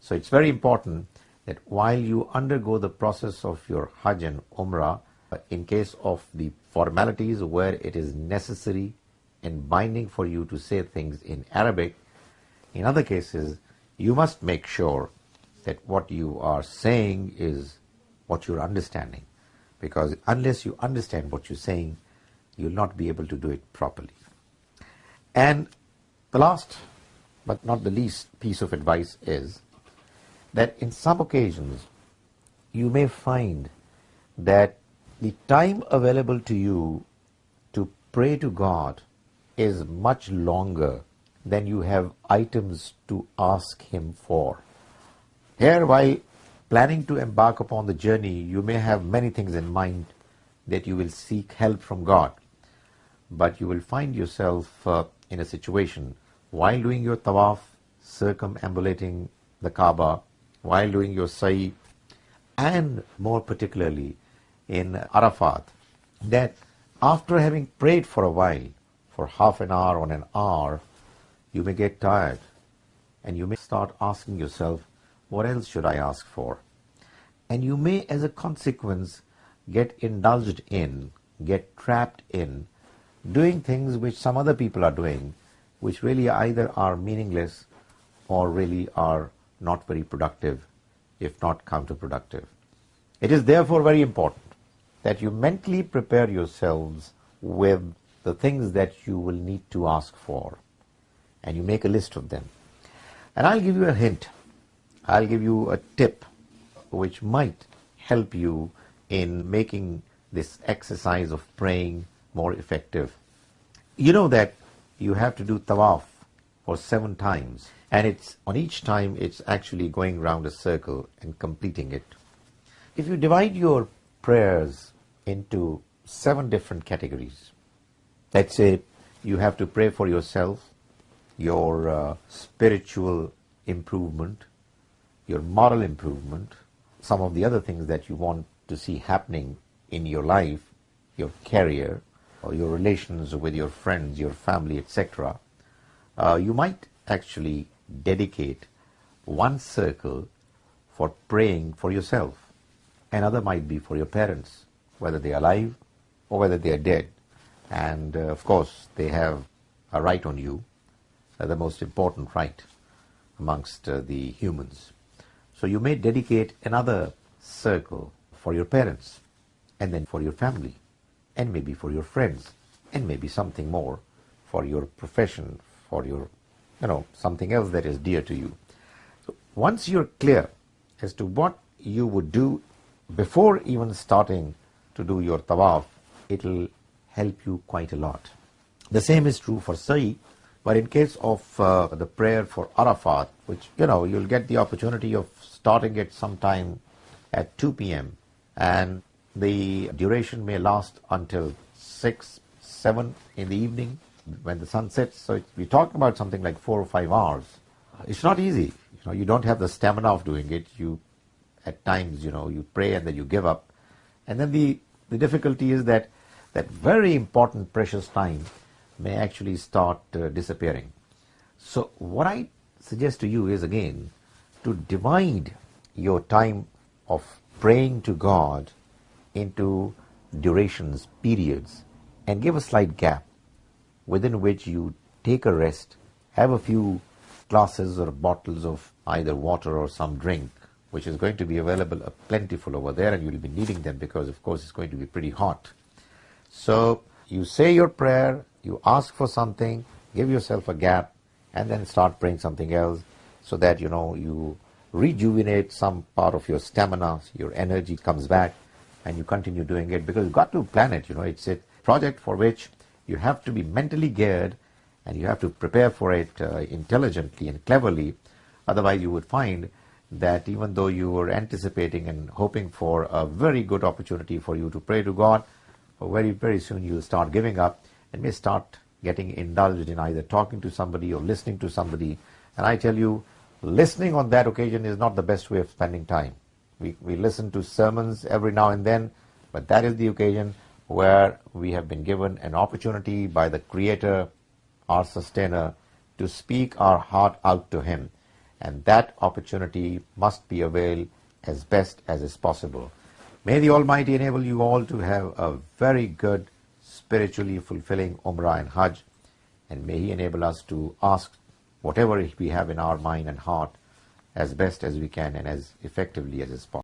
So it's very important that while you undergo the process of your Hajj and Umrah, in case of the formalities where it is necessary and binding for you to say things in Arabic, in other cases, you must make sure that what you are saying is what you're understanding. Because unless you understand what you're saying, you'll not be able to do it properly. And the last, but not the least piece of advice is that in some occasions, you may find that the time available to you to pray to God is much longer than you have items to ask Him for. Here, while planning to embark upon the journey, you may have many things in mind that you will seek help from God. But you will find yourself in a situation while doing your tawaf, circumambulating the Kaaba, while doing your sa'i, and more particularly in Arafat, that after having prayed for a while, for half an hour or an hour, you may get tired and you may start asking yourself, what else should I ask for? And you may, as a consequence, get indulged in, get trapped in doing things which some other people are doing, which really either are meaningless or really are not very productive, if not counterproductive. It is therefore very important that you mentally prepare yourselves with the things that you will need to ask for, and you make a list of them. And I'll give you a hint, I'll give you a tip which might help you in making this exercise of praying more effective. You know that you have to do tawaf for 7 times, and it's on each time it's actually going round a circle and completing it. If you divide your prayers into 7 different categories, let's say you have to pray for yourself, your spiritual improvement, your moral improvement, some of the other things that you want to see happening in your life, your career, or your relations with your friends, your family, etc. You might actually dedicate one circle for praying for yourself. Another might be for your parents, whether they are alive or whether they are dead. And of course, they have a right on you, the most important right amongst the humans. So you may dedicate another circle for your parents, and then for your family, and maybe for your friends, and maybe something more for your profession, for your, something else that is dear to you. So once you're clear as to what you would do before even starting to do your tawaf, it'll help you quite a lot. The same is true for sa'i, but in case of the prayer for Arafat, which, you'll get the opportunity of starting it sometime at 2 p.m. and the duration may last until 6, 7 in the evening when the sun sets. So we're talking about something like 4 or 5 hours. It's not easy. You don't have the stamina of doing it. You, at times, you pray and then you give up. And then the difficulty is that that very important precious time may actually start disappearing. So what I suggest to you is, again, to divide your time of praying to God into durations, periods, and give a slight gap within which you take a rest, have a few glasses or bottles of either water or some drink, which is going to be available plentiful over there, and you'll be needing them because, of course, it's going to be pretty hot. So you say your prayer, you ask for something, give yourself a gap, and then start praying something else, so that you rejuvenate some part of your stamina, your energy comes back, and you continue doing it, because you've got to plan it. It's a project for which you have to be mentally geared, and you have to prepare for it intelligently and cleverly. Otherwise, you would find that even though you were anticipating and hoping for a very good opportunity for you to pray to God, very, very soon you'll start giving up and may start getting indulged in either talking to somebody or listening to somebody. And I tell you, listening on that occasion is not the best way of spending time. We listen to sermons every now and then, but that is the occasion where we have been given an opportunity by the Creator, our Sustainer, to speak our heart out to Him. and that opportunity must be availed as best as is possible. May the Almighty enable you all to have a very good, spiritually fulfilling Umrah and Hajj, and may He enable us to ask whatever we have in our mind and heart as best as we can and as effectively as is possible.